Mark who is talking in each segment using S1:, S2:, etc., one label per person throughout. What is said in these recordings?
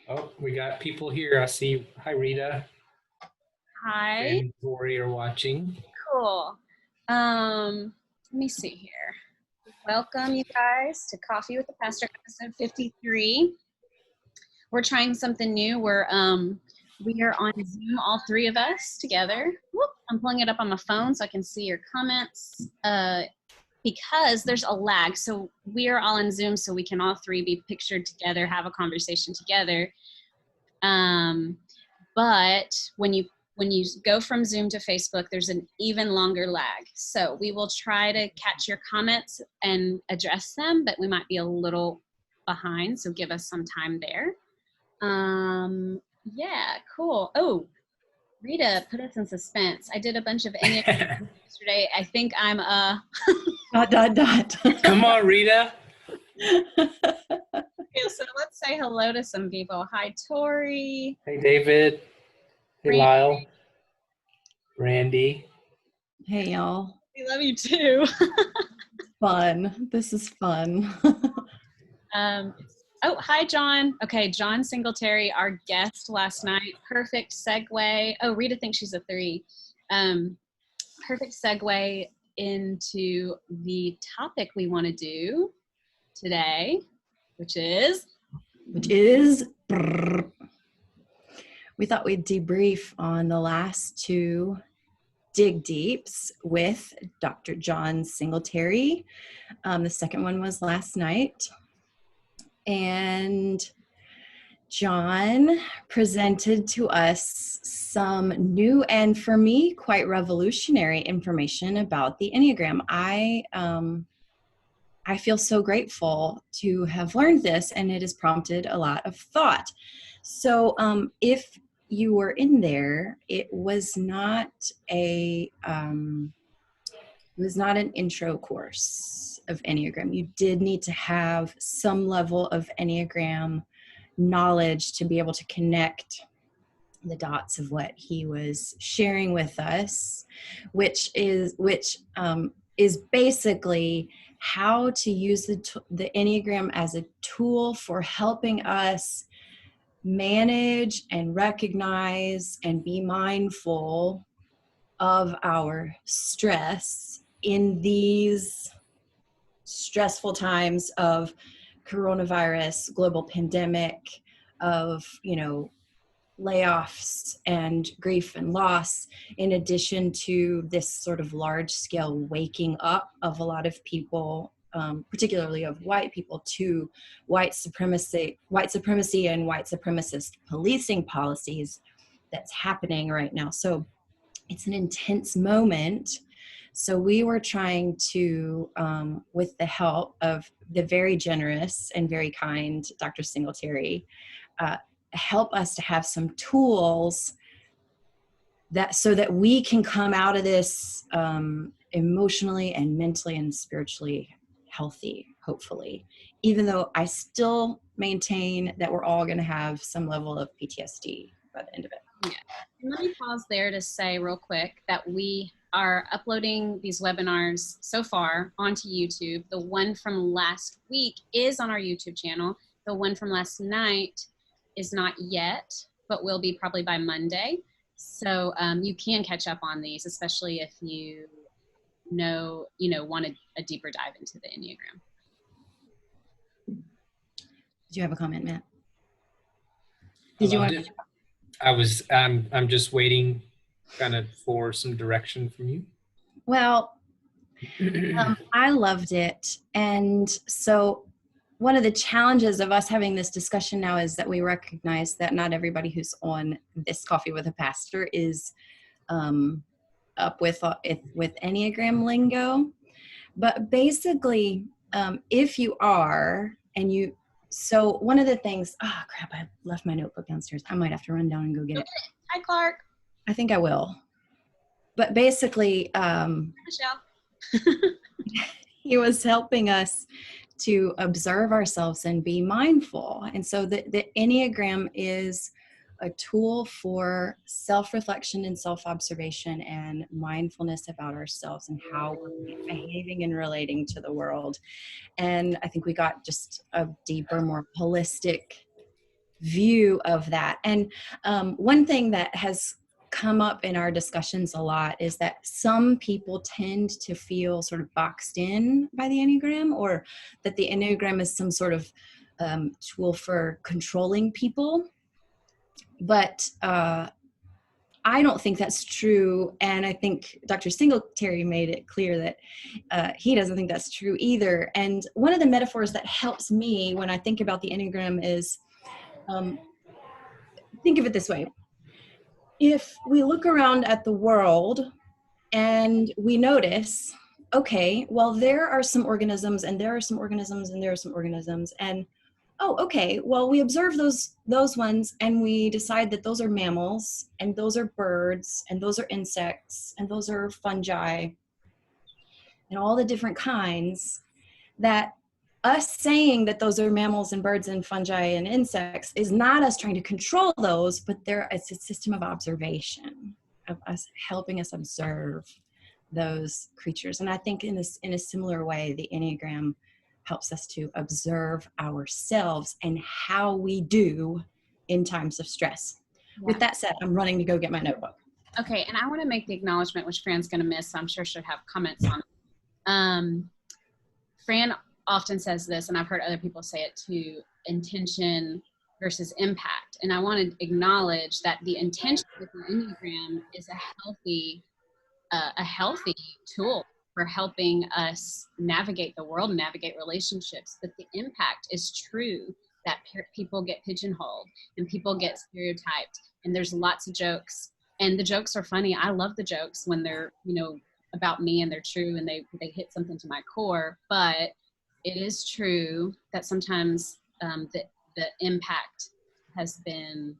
S1: Oh, we got people here. I see. Hi, Rita.
S2: Hi.
S1: Fran and Tori are watching.
S2: Cool. Let me see here. Welcome, you guys, to Coffee with the Pastor, episode 53. We're trying something new. We are on Zoom, all three of us together. Whoop, I'm pulling it up on my phone so I can see your comments. Because there's a lag, so we are all on Zoom, so we can all three be pictured together, have a conversation together. But when you go from Zoom to Facebook, there's an even longer lag. So we will try to catch your comments and address them, but we might be a little behind, so give us some time there. Yeah, cool. Oh, Rita put us in suspense. I did a bunch of Enneagram yesterday. I think I'm ...
S1: Come on, Rita.
S2: Okay, so let's say hello to some people. Hi, Tori.
S1: Hey, David. Hey,
S2: Randy.
S1: Lyle. Randy.
S3: Hey, y'all.
S2: We love you too.
S3: Fun. This is fun.
S2: Oh, hi, Jon. Okay, Jon Singletary, our guest last night. Perfect segue. Oh, Rita thinks she's a 3. Perfect segue into the topic we want to do today, which is...
S3: We thought we'd debrief on the last 2 Dig Deeps with Dr. Jon Singletary. The second one was last night. And Jon presented to us some new and, for me, quite revolutionary information about the Enneagram. I feel so grateful to have learned this, and it has prompted a lot of thought. So if you were in there, it was not an intro course of Enneagram. You did need to have some level of Enneagram knowledge to be able to connect the dots of what he was sharing with us, which is basically how to use the Enneagram as a tool for helping us manage and recognize and be mindful of our stress in these stressful times of coronavirus, global pandemic, of, layoffs and grief and loss, in addition to this sort of large-scale waking up of a lot of people, particularly of white people, to white supremacy and white supremacist policing policies that's happening right now. So it's an intense moment. So we were trying to, with the help of the very generous and very kind Dr. Singletary, help us to have some tools so that we can come out of this emotionally and mentally and spiritually healthy, hopefully, even though I still maintain that we're all going to have some level of PTSD by the end of it.
S2: Yeah. And let me pause there to say real quick that we are uploading these webinars so far onto YouTube. The one from last week is on our YouTube channel. The one from last night is not yet, but will be probably by Monday. So you can catch up on these, especially if you want a deeper dive into the Enneagram.
S3: Did you have a comment, Matt?
S1: I'm just waiting kind of for some direction from you.
S3: Well, I loved it. And so one of the challenges of us having this discussion now is that we recognize that not everybody who's on this Coffee with a Pastor is up with Enneagram lingo. But basically, if you are, so one of the things, crap, I left my notebook downstairs. I might have to run down and go get it.
S2: Hi, Clark.
S3: I think I will. But basically,
S2: Michelle.
S3: he was helping us to observe ourselves and be mindful. And so the Enneagram is a tool for self-reflection and self-observation and mindfulness about ourselves and how we're behaving and relating to the world. And I think we got just a deeper, more holistic view of that. And one thing that has come up in our discussions a lot is that some people tend to feel sort of boxed in by the Enneagram, or that the Enneagram is some sort of tool for controlling people. But I don't think that's true. And I think Dr. Singletary made it clear that he doesn't think that's true either. And one of the metaphors that helps me when I think about the Enneagram is, think of it this way. If we look around at the world and we notice, okay, well, there are some organisms and there are some organisms and there are some organisms. And oh, okay, well, we observe those ones and we decide that those are mammals and those are birds and those are insects and those are fungi and all the different kinds, that us saying that those are mammals and birds and fungi and insects is not us trying to control those, but it's a system of observation, of us helping us observe those creatures. And I think in a similar way, the Enneagram helps us to observe ourselves and how we do in times of stress. Yeah. With that said, I'm running to go get my notebook.
S2: Okay, and I want to make the acknowledgement, which Fran's going to miss, so I'm sure she'll have comments on it. Fran often says this, and I've heard other people say it too, intention versus impact. And I want to acknowledge that the intention with the Enneagram is a healthy tool for helping us navigate the world and navigate relationships. But the impact is true that people get pigeonholed and people get stereotyped, and there's lots of jokes, and the jokes are funny. I love the jokes when they're, about me and they're true and they hit something to my core. But it is true that sometimes the impact has been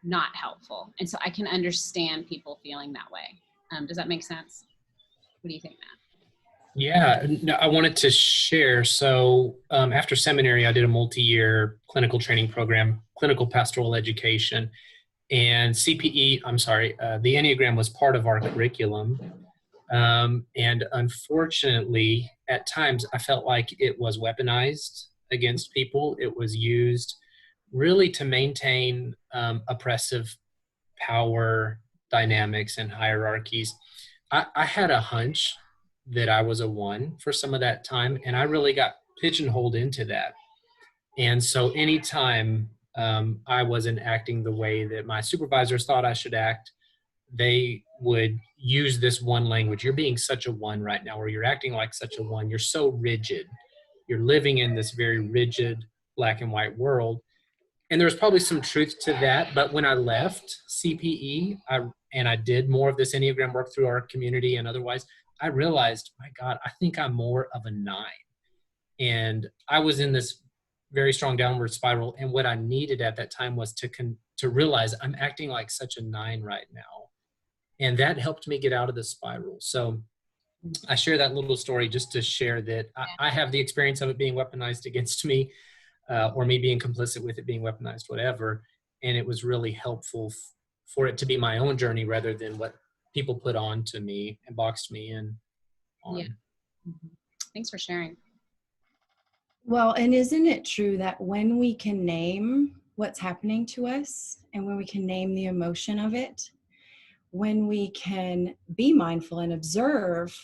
S2: not helpful. And so I can understand people feeling that way. Does that make sense? What do you think, Matt?
S1: Yeah, no, I wanted to share. So after seminary, I did a multi-year clinical training program, clinical pastoral education, and the Enneagram was part of our curriculum. And unfortunately, at times, I felt like it was weaponized against people. It was used really to maintain oppressive power dynamics and hierarchies. I had a hunch that I was a 1 for some of that time, and I really got pigeonholed into that. And so anytime I wasn't acting the way that my supervisors thought I should act, they would use this one language. You're being such a 1 right now, or you're acting like such a 1. You're so rigid. You're living in this very rigid black and white world. And there's probably some truth to that. But when I left CPE, I did more of this Enneagram work through our community and otherwise, I realized, my God, I think I'm more of a 9. And I was in this very strong downward spiral. And what I needed at that time was to realize I'm acting like such a 9 right now. And that helped me get out of the spiral. So I share that little story just to share that I have the experience of it being weaponized against me, or me being complicit with it being weaponized, whatever. And it was really helpful for it to be my own journey rather than what people put on to me and boxed me in on.
S2: Yeah. Mm-hmm. Thanks for sharing.
S3: Well, and isn't it true that when we can name what's happening to us and when we can name the emotion of it, when we can be mindful and observe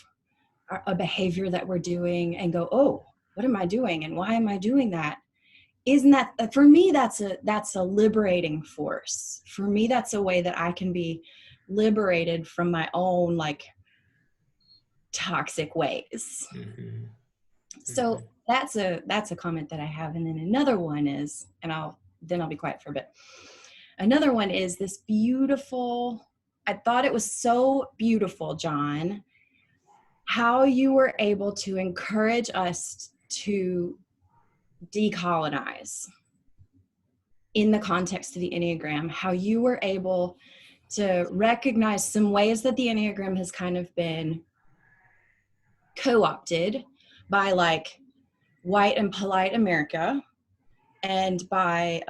S3: a behavior that we're doing and go, oh, what am I doing and why am I doing that? Isn't that, for me, that's a liberating force. For me, that's a way that I can be liberated from my own toxic ways. Mm-hmm. So that's a comment that I have. And then another one is, and I'll be quiet for a bit. Another one is this beautiful, I thought it was so beautiful, Jon, how you were able to encourage us to decolonize in the context of the Enneagram, how you were able to recognize some ways that the Enneagram has kind of been co-opted by white and polite America and by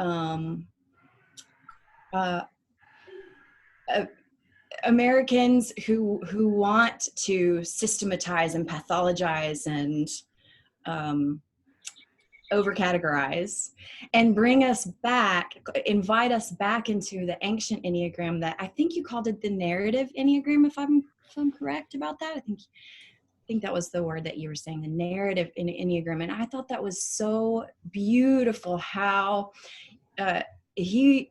S3: Americans who want to systematize and pathologize and overcategorize and bring us back, invite us back into the ancient Enneagram that I think you called it the narrative Enneagram, if I'm correct about that. I think that was the word that you were saying, the narrative in Enneagram. And I thought that was so beautiful how he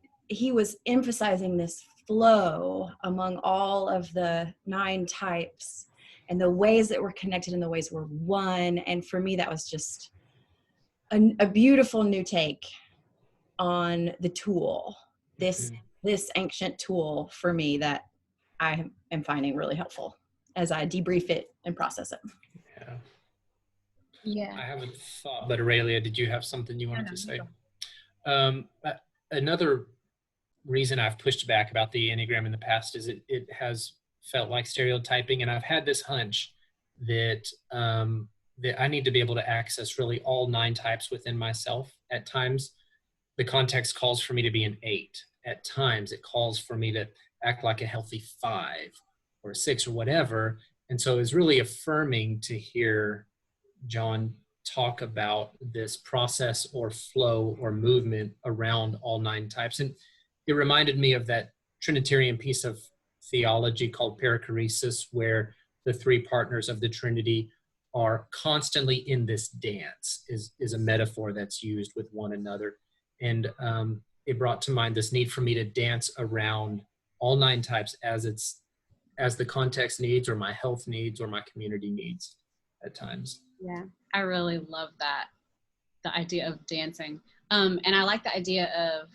S3: was emphasizing this flow among all of the 9 types and the ways that we're connected and the ways we're one. And for me, that was just a beautiful new take on the tool, this ancient tool for me that I am finding really helpful as I debrief it and process it.
S2: Yeah.
S1: I haven't thought, but Aurelia, did you have something you wanted to say? Another reason I've pushed back about the Enneagram in the past is it has felt like stereotyping, and I've had this hunch that that I need to be able to access really all 9 types within myself. At times, the context calls for me to be an 8. At times, it calls for me to act like a healthy 5 or a 6 or whatever. And so it's really affirming to hear Jon talk about this process or flow or movement around all 9 types. And it reminded me of that Trinitarian piece of theology called perichoresis, where the 3 partners of the Trinity are constantly in this dance, is a metaphor that's used with one another. And it brought to mind this need for me to dance around all 9 types as the context needs, or my health needs, or my community needs at times.
S2: Yeah, I really love that, the idea of dancing. And I like the idea of,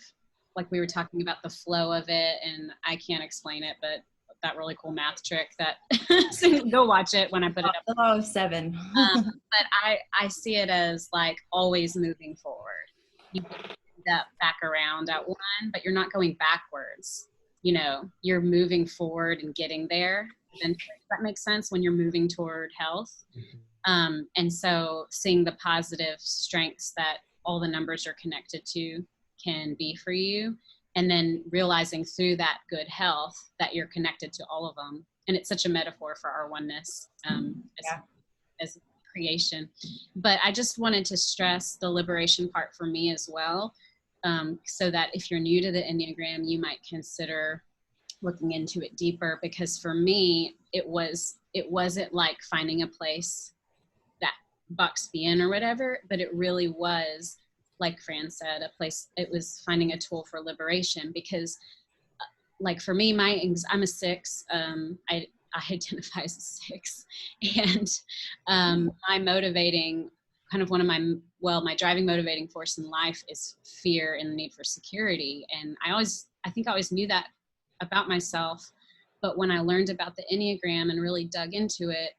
S2: like we were talking about, the flow of it, and I can't explain it, but that really cool math trick that, so go watch it when I put it up.
S3: The law of 7.
S2: But I see it as like always moving forward. You end up back around at 1, but you're not going backwards. You know, you're moving forward and getting there. And does that make sense when you're moving toward health? And so seeing the positive strengths that all the numbers are connected to can be for you, and then realizing through that good health that you're connected to all of them. And it's such a metaphor for our oneness as creation. But I just wanted to stress the liberation part for me as well, so that if you're new to the Enneagram, you might consider looking into it deeper, because for me, it wasn't like finding a place that boxed me in or whatever, but it really was, like Fran said, a place, it was finding a tool for liberation. Because like for me, I'm a 6, I identify as a 6, and my motivating, kind of one of my driving motivating force in life is fear and the need for security. And I think I always knew that about myself, but when I learned about the Enneagram and really dug into it,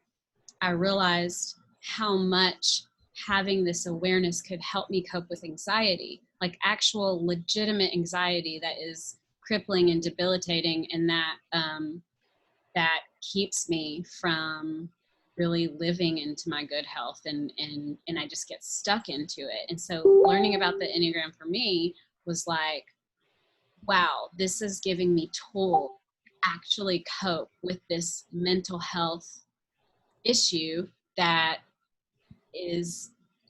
S2: I realized how much having this awareness could help me cope with anxiety, like actual legitimate anxiety that is crippling and debilitating, and that keeps me from really living into my good health, and I just get stuck into it. And so learning about the Enneagram for me was like, wow, this is giving me tools to actually cope with this mental health issue that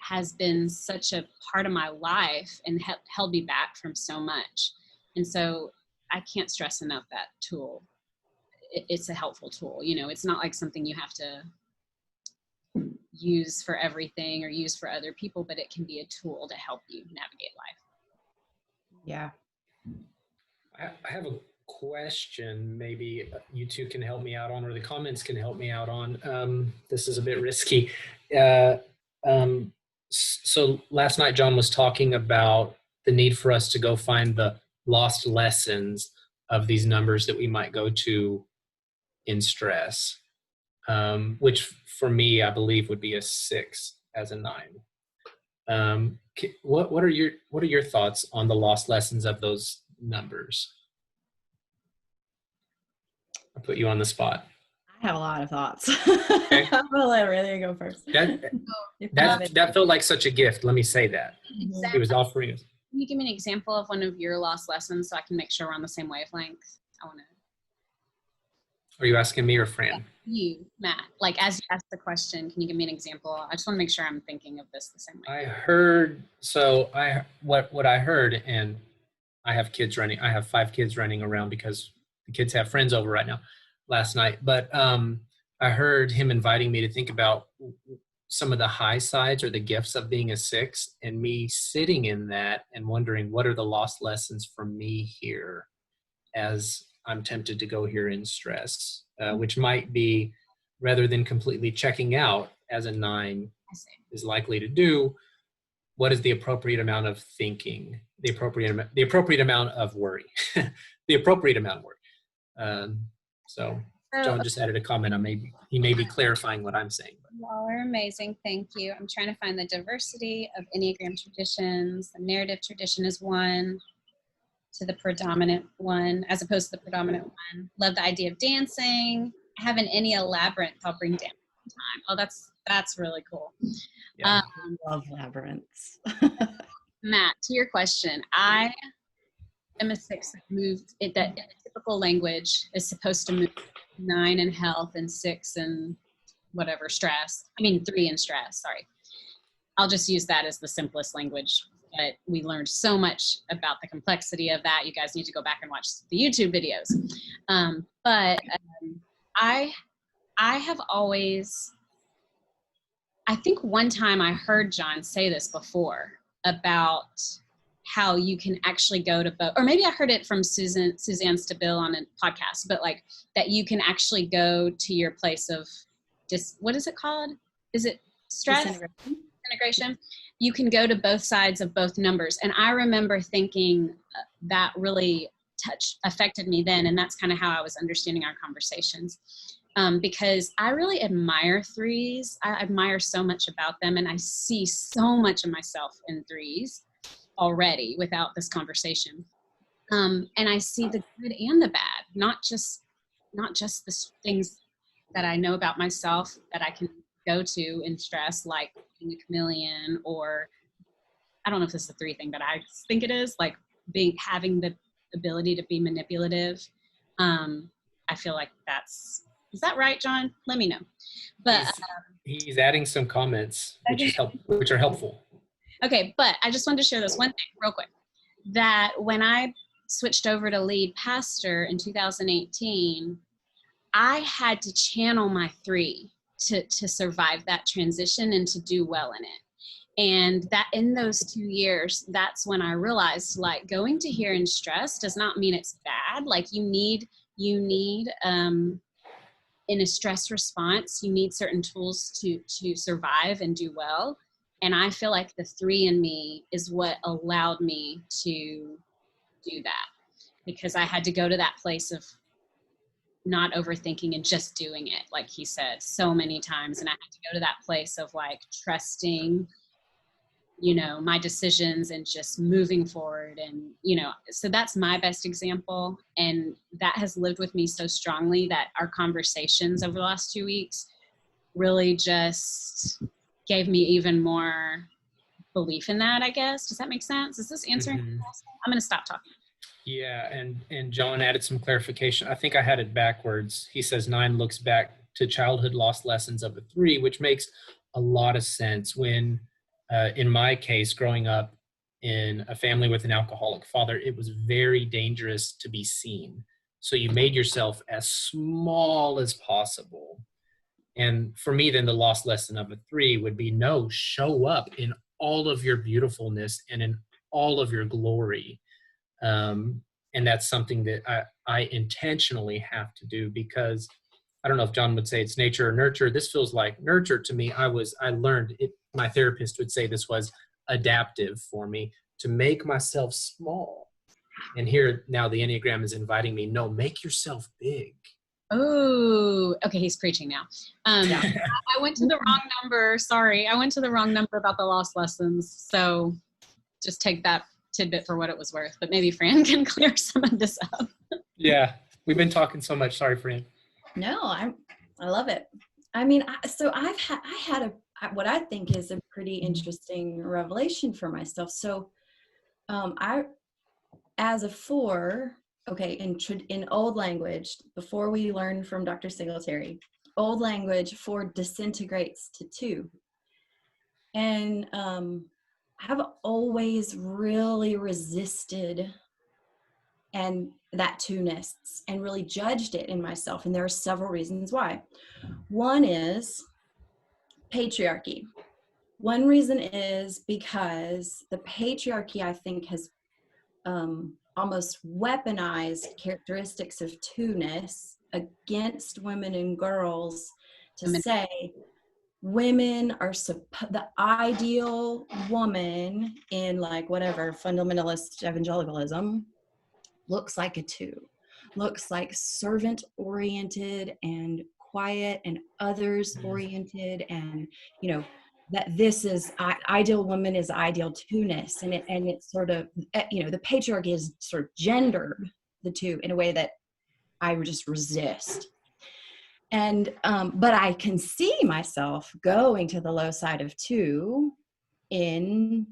S2: has been such a part of my life and held me back from so much. And so I can't stress enough that tool. It's a helpful tool. You know, it's not like something you have to use for everything or use for other people, but it can be a tool to help you navigate life.
S3: Yeah.
S1: I have a question maybe you two can help me out on, or the comments can help me out on. This is a bit risky. So last night, Jon was talking about the need for us to go find the lost lessons of these numbers that we might go to in stress, which for me, I believe would be a 6 as a 9. What are your thoughts on the lost lessons of those numbers? I'll put you on the spot.
S3: I have a lot of thoughts.
S1: Okay.
S3: I'm gonna let Aurelia go first.
S1: That felt like such a gift. Let me say that.
S2: Exactly.
S1: He was offering us.
S2: Can you give me an example of one of your lost lessons so I can make sure we're on the same wavelength? I want to.
S1: Are you asking me or Fran?
S2: You, Matt, like as you asked the question, can you give me an example? I just want to make sure I'm thinking of this the same way.
S1: I heard, so what I heard, and I have 5 kids running around because the kids have friends over right now last night. But I heard him inviting me to think about some of the high sides or the gifts of being a 6, and me sitting in that and wondering what are the lost lessons for me here as I'm tempted to go here in stress, which might be, rather than completely checking out as a 9 is likely to do, what is the appropriate amount of thinking, the appropriate amount of worry, the appropriate amount of worry. So John just added a comment on he may be clarifying what I'm saying.
S2: Y'all are amazing. Thank you. I'm trying to find the diversity of Enneagram traditions. The narrative tradition is one to the predominant one, as opposed to the predominant one. Love the idea of dancing. I have an Ennea labyrinth I'll bring down time. Oh, that's really cool.
S1: Yeah.
S3: I love labyrinths.
S2: Matt, to your question, I am a 6 that moved it, that in the typical language is supposed to move 9 in health and 6 in whatever stress. 3 in stress, sorry. I'll just use that as the simplest language, but we learned so much about the complexity of that. You guys need to go back and watch the YouTube videos. I have always, I think one time I heard Jon say this before about how you can actually go to both, or maybe I heard it from Suzanne Stabile on a podcast, but like that you can actually go to your place of what is it called? Is it stress? Disintegration. You can go to both sides of both numbers. And I remember thinking that really affected me then. And that's kind of how I was understanding our conversations. Because I really admire 3s. I admire so much about them. And I see so much of myself in 3s already without this conversation. And I see the good and the bad, not just the things that I know about myself that I can go to in stress, like being a chameleon, or I don't know if this is a 3 thing, but I think it is, like having the ability to be manipulative. I feel like is that right, Jon? Let me know. But
S1: he's adding some comments, which are helpful.
S2: Okay, but I just wanted to share this one thing real quick, that when I switched over to lead pastor in 2018, I had to channel my 3 to survive that transition and to do well in it. And that in those 2 years, that's when I realized, like, going to here in stress does not mean it's bad. Like you need in a stress response, you need certain tools to survive and do well. And I feel like the 3 in me is what allowed me to do that, because I had to go to that place of not overthinking and just doing it, like he said so many times. And I had to go to that place of like trusting, my decisions and just moving forward. And, so that's my best example. And that has lived with me so strongly that our conversations over the last 2 weeks really just gave me even more belief in that, I guess. Does that make sense? Is this answering?
S1: Mm-hmm.
S2: I'm going to stop talking.
S1: Yeah, and Jon added some clarification. I think I had it backwards. He says 9 looks back to childhood lost lessons of a 3, which makes a lot of sense. When, in my case, growing up in a family with an alcoholic father, it was very dangerous to be seen. So you made yourself as small as possible. And for me, then the lost lesson of a 3 would be, no, show up in all of your beautifulness and in all of your glory. And that's something that I intentionally have to do, because I don't know if Jon would say it's nature or nurture. This feels like nurture to me. I learned it. My therapist would say this was adaptive for me, to make myself small. And here now the Enneagram is inviting me, no, make yourself big.
S2: Oh, okay. He's preaching now. I went to the wrong number. Sorry. I went to the wrong number about the lost lessons. So just take that tidbit for what it was worth, but maybe Fran can clear some of this up.
S1: Yeah. We've been talking so much. Sorry, Fran.
S3: No, I love it. I mean, I had what I think is a pretty interesting revelation for myself. So, as a 4, okay, in old language, before we learned from Dr. Singletary, old language, 4 disintegrates to 2. And I've always really resisted and that 2-ness and really judged it in myself. And there are several reasons why. One is patriarchy. One reason is because the patriarchy, I think, has almost weaponized characteristics of 2-ness against women and girls to say women are the ideal woman in like whatever fundamentalist evangelicalism looks like a 2, looks like servant oriented and quiet and others oriented, and you know that this is ideal woman is ideal 2-ness, and it's sort of, you know, the patriarchy has sort of gendered the 2 in a way that I would just resist. And but I can see myself going to the low side of 2 when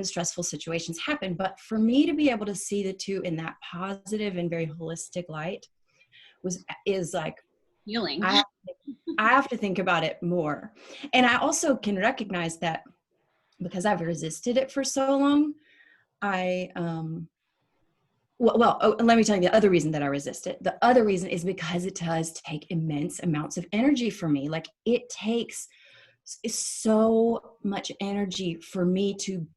S3: stressful situations happen. But for me to be able to see the 2 in that positive and very holistic light is like
S2: Healing.
S3: I have to think about it more. And I also can recognize that because I've resisted it for so long, let me tell you the other reason that I resist it. The other reason is because it does take immense amounts of energy for me. Like it takes so much energy for me to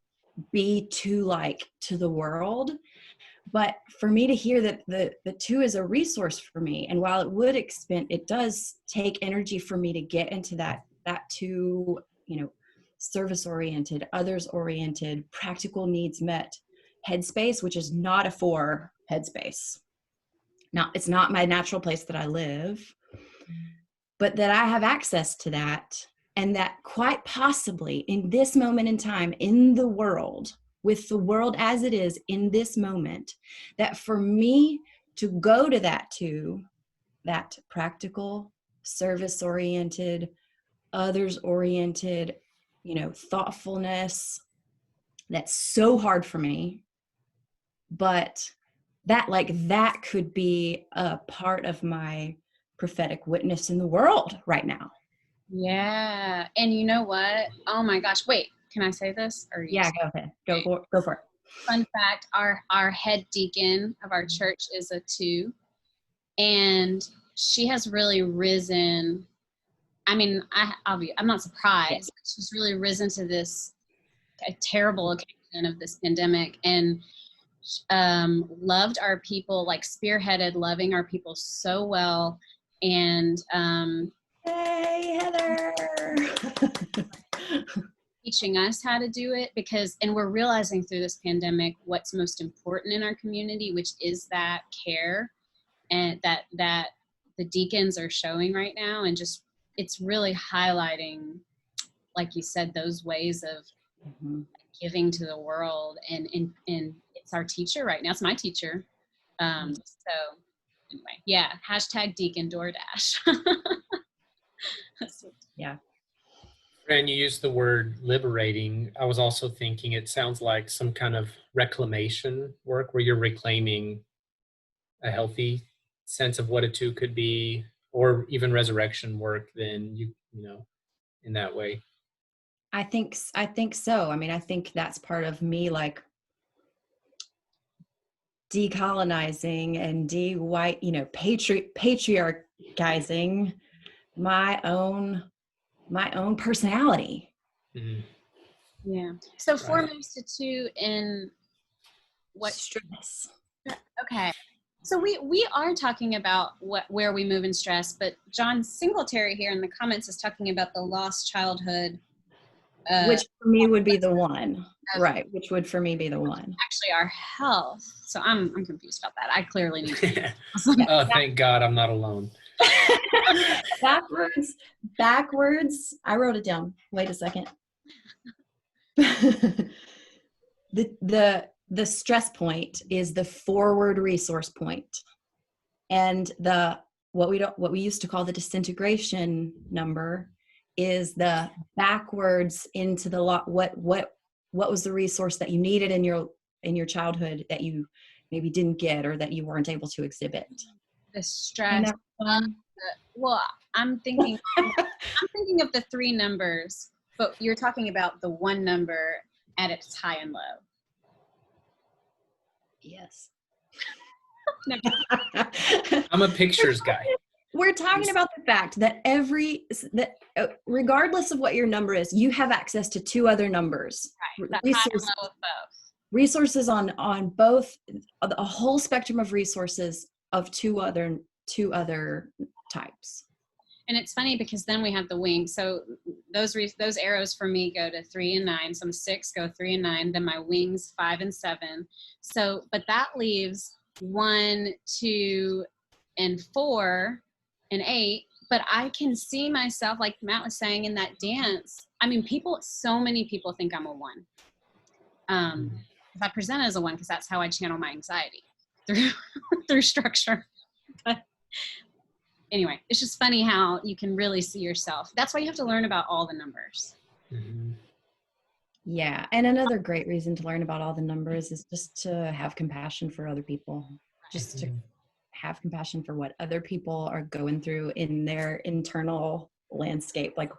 S3: be to the world. But for me to hear that the 2 is a resource for me, and while it does take energy for me to get into that 2, you know, service oriented, others oriented, practical needs met headspace, which is not a 4 headspace. Now, it's not my natural place that I live, but that I have access to that, and that quite possibly in this moment in time in the world, with the world as it is in this moment, that for me to go to that 2, that practical, service oriented, others oriented, you know, thoughtfulness, that's so hard for me. But that could be a part of my prophetic witness in the world right now.
S2: Yeah. And you know what? Oh my gosh. Wait, can I say this? Or
S3: yeah, go ahead. Go for it.
S2: Fun fact, our head deacon of our church is a 2. And she has really risen. I mean, I'm not surprised. Yeah. She's really risen to this terrible occasion of this pandemic, and loved our people, like spearheaded loving our people so well. And
S3: hey, Heather.
S2: Teaching us how to do it, and we're realizing through this pandemic what's most important in our community, which is that care, and that the deacons are showing right now. And just, it's really highlighting, like you said, those ways of giving to the world. And it's our teacher right now. It's my teacher. So anyway, yeah, #deacon DoorDash.
S3: Yeah.
S1: Fran, you used the word liberating. I was also thinking it sounds like some kind of reclamation work where you're reclaiming a healthy sense of what a 2 could be, or even resurrection work, then you know, in that way.
S3: I think so. I mean, I think that's part of me, like decolonizing and de-white, you know, patriarchizing my own personality.
S1: Mm-hmm.
S2: Yeah. So 4 moves to 2 in what?
S3: Stress.
S2: Okay. So we are talking about where we move in stress, but Jon Singletary here in the comments is talking about the lost childhood.
S3: Which for me would be the one. Right. Which would for me be the one.
S2: Actually our health. So I'm confused about that. I clearly need to.
S1: Oh, thank God I'm not alone.
S3: Backwards. I wrote it down. Wait a second. The stress point is the forward resource point, and what we used to call the disintegration number is the backwards into the what was the resource that you needed in your childhood that you maybe didn't get or that you weren't able to exhibit?
S2: The stress. Well, I'm thinking of the 3 numbers, but you're talking about the 1 number at its high and low.
S3: Yes.
S1: I'm a pictures guy.
S3: We're talking about the fact that regardless of what your number is, you have access to 2 other numbers.
S2: Right. The high and low of both.
S3: Resources on both, a whole spectrum of resources of two other types.
S2: And it's funny because then we have the wings. So those arrows for me go to 3 and 9. Some 6 go 3 and 9. Then my wings 5 and 7. So, but that leaves 1, 2, and 4 and 8. But I can see myself, like Matt was saying, in that dance. I mean, so many people think I'm a 1. If I present as a 1, because that's how I channel my anxiety through structure. But anyway, it's just funny how you can really see yourself. That's why you have to learn about all the numbers.
S1: Mm-hmm.
S3: Yeah. And another great reason to learn about all the numbers is just to have compassion for other people, just to have compassion for what other people are going through in their internal landscape. Like,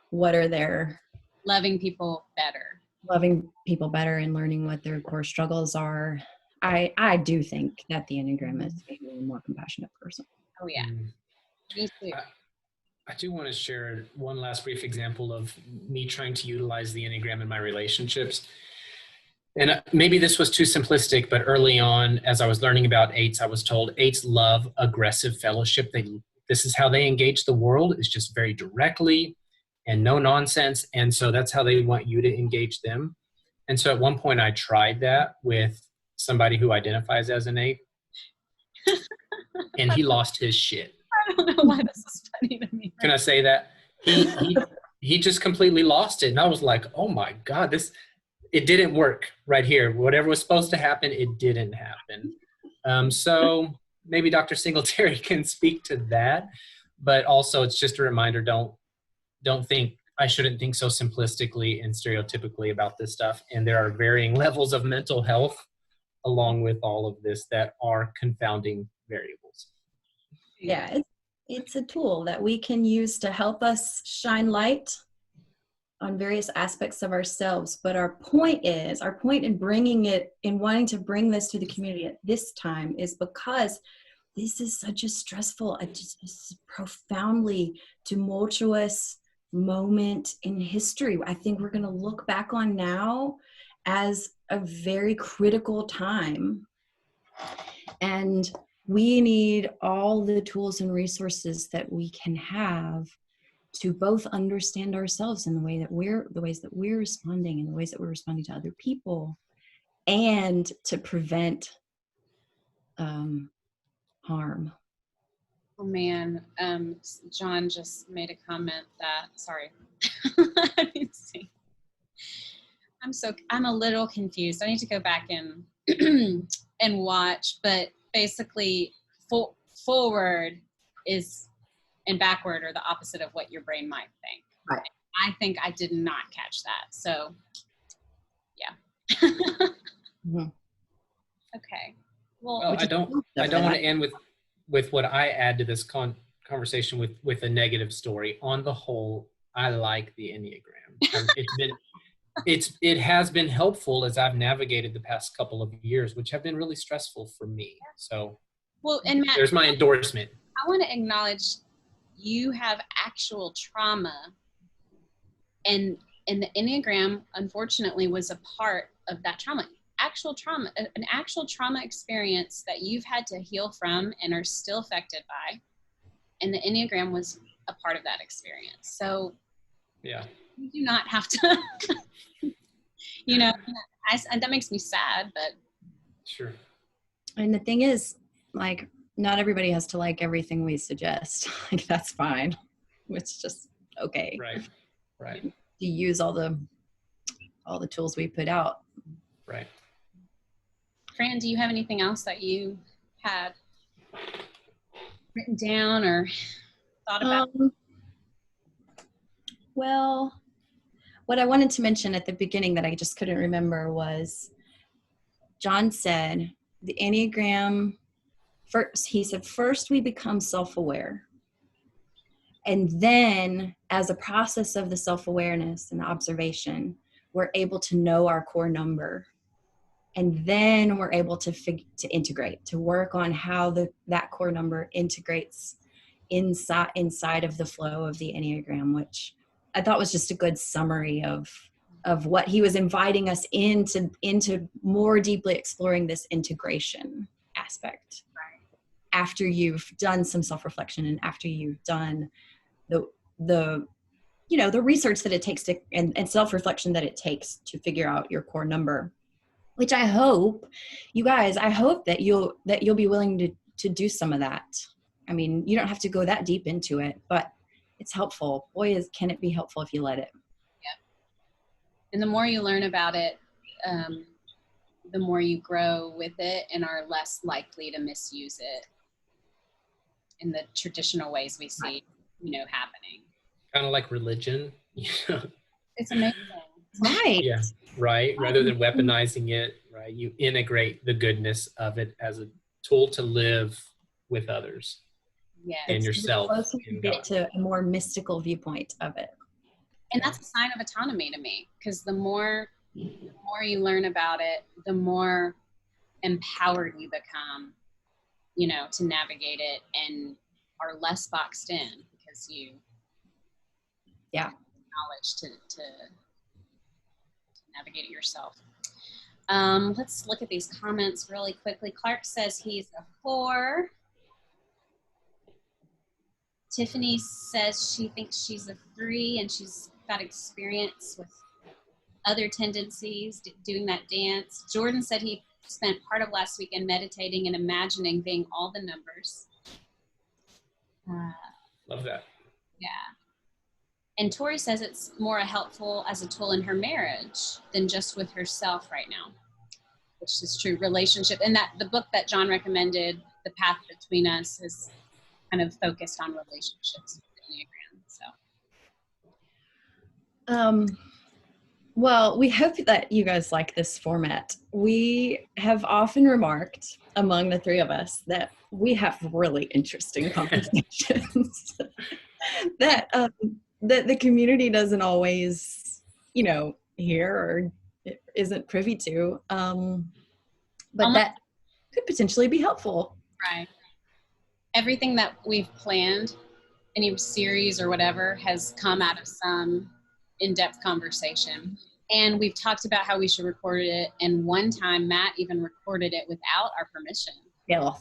S3: what are their
S2: loving people better
S3: and learning what their core struggles are. I do think that the Enneagram has made me a more compassionate person.
S2: Oh yeah. Me too.
S1: I do want to share one last brief example of me trying to utilize the Enneagram in my relationships. And maybe this was too simplistic, but early on, as I was learning about 8s, I was told 8s love aggressive fellowship. This is how they engage the world. It's just very directly and no nonsense. And so that's how they want you to engage them. And so at one point I tried that with somebody who identifies as an 8, and he lost his shit.
S2: I don't know why this is funny to me.
S1: Can I say that? He just completely lost it. And I was like, oh my God, it didn't work right here. Whatever was supposed to happen, it didn't happen. So maybe Dr. Singletary can speak to that, but also it's just a reminder, I shouldn't think so simplistically and stereotypically about this stuff. And there are varying levels of mental health along with all of this that are confounding variables.
S3: Yeah, it's a tool that we can use to help us shine light on various aspects of ourselves. But our point in wanting to bring this to the community at this time is because this is such a stressful, just profoundly tumultuous moment in history. I think we're going to look back on now as a very critical time. And we need all the tools and resources that we can have to both understand ourselves in the ways that we're responding and the ways that we're responding to other people, and to prevent harm.
S2: Oh man, John just made a comment that, sorry, I didn't see. I'm a little confused. I need to go back and and watch, but basically forward is and backward are the opposite of what your brain might think.
S3: Right.
S2: I think I did not catch that. So yeah.
S3: Mm-hmm.
S2: Okay. Well,
S1: I don't want to end with what I add to this conversation with a negative story. On the whole, I like the Enneagram. It has been helpful as I've navigated the past couple of years, which have been really stressful for me. So,
S2: well, and Matt,
S1: there's my endorsement.
S2: I want to acknowledge you have actual trauma, and the Enneagram, unfortunately, was a part of that trauma. An actual trauma experience that you've had to heal from and are still affected by. And the Enneagram was a part of that experience. So
S1: yeah,
S2: you do not have to, that makes me sad, but.
S1: Sure.
S3: And the thing is, like, not everybody has to like everything we suggest. Like, that's fine. It's just okay.
S1: Right.
S3: To use all the tools we put out.
S1: Right.
S2: Fran, do you have anything else that you had written down or thought about?
S3: Well, what I wanted to mention at the beginning that I just couldn't remember was Jon said the Enneagram, first, he said, first we become self-aware. And then as a process of the self-awareness and observation, we're able to know our core number. And then we're able to integrate, to work on how that core number integrates inside of the flow of the Enneagram, which I thought was just a good summary of what he was inviting us into more deeply exploring this integration aspect. Right. After you've done some self-reflection and after you've done the research that it takes to and self-reflection that it takes to figure out your core number, which I hope that you'll be willing to do some of that. I mean, you don't have to go that deep into it, but it's helpful. Boy, can it be helpful if you let it.
S2: Yep. And the more you learn about it, the more you grow with it and are less likely to misuse it in the traditional ways we see, happening.
S1: Kind of like religion.
S2: It's amazing.
S3: Right.
S1: Yeah. Right. Rather than weaponizing it, right, you integrate the goodness of it as a tool to live with others.
S2: Yeah.
S1: And yourself.
S3: Closer you get to a more mystical viewpoint of it.
S2: And that's a sign of autonomy to me, because the more you learn about it, the more empowered you become, to navigate it and are less boxed in because you have knowledge to navigate it yourself. Let's look at these comments really quickly. Clark says he's a 4. Tiffany says she thinks she's a 3 and she's got experience with other tendencies, doing that dance. Jordan said he spent part of last weekend meditating and imagining being all the numbers.
S1: Love that.
S2: Yeah. And Tori says it's more helpful as a tool in her marriage than just with herself right now, which is true. Relationship. And that the book that John recommended, The Path Between Us, is kind of focused on relationships with the Enneagram. So.
S3: Well, we hope that you guys like this format. We have often remarked among the three of us that we have really interesting conversations that the community doesn't always, hear or isn't privy to. But that could potentially be helpful.
S2: Right. Everything that we've planned, any series or whatever, has come out of some in-depth conversation. And we've talked about how we should record it. And one time Matt even recorded it without our permission.
S3: Yeah.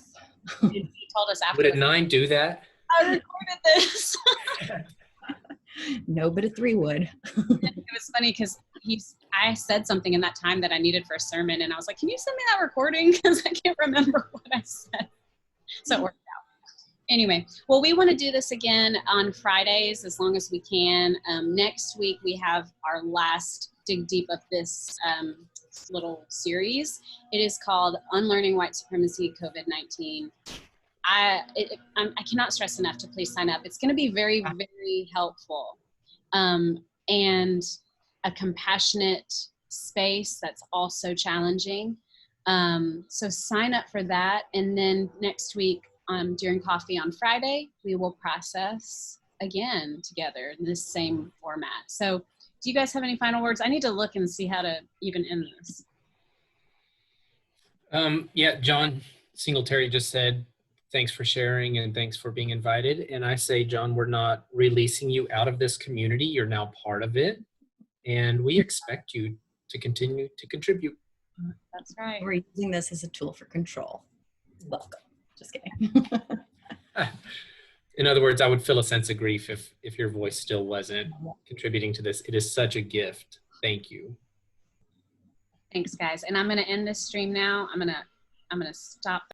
S2: He told us after.
S1: Would a 9 do that?
S2: I recorded this.
S3: No, but a 3 would.
S2: It was funny because I said something in that time that I needed for a sermon. And I was like, can you send me that recording? Because I can't remember what I said. So it worked out. Anyway, well, we want to do this again on Fridays as long as we can. Next week, we have our last dig deep of this little series. It is called Unlearning White Supremacy, COVID-19. I cannot stress enough to please sign up. It's going to be very, very helpful and a compassionate space that's also challenging. So sign up for that. And then next week, during coffee on Friday, we will process again together in this same format. So do you guys have any final words? I need to look and see how to even end this.
S1: Yeah, Jon Singletary just said, thanks for sharing and thanks for being invited. And I say, Jon, we're not releasing you out of this community. You're now part of it. And we expect you to continue to contribute.
S2: That's right.
S3: We're using this as a tool for control. Welcome. Just kidding.
S1: In other words, I would feel a sense of grief if your voice still wasn't contributing to this. It is such a gift. Thank you.
S2: Thanks, guys. And I'm going to end this stream now. I'm going to stop.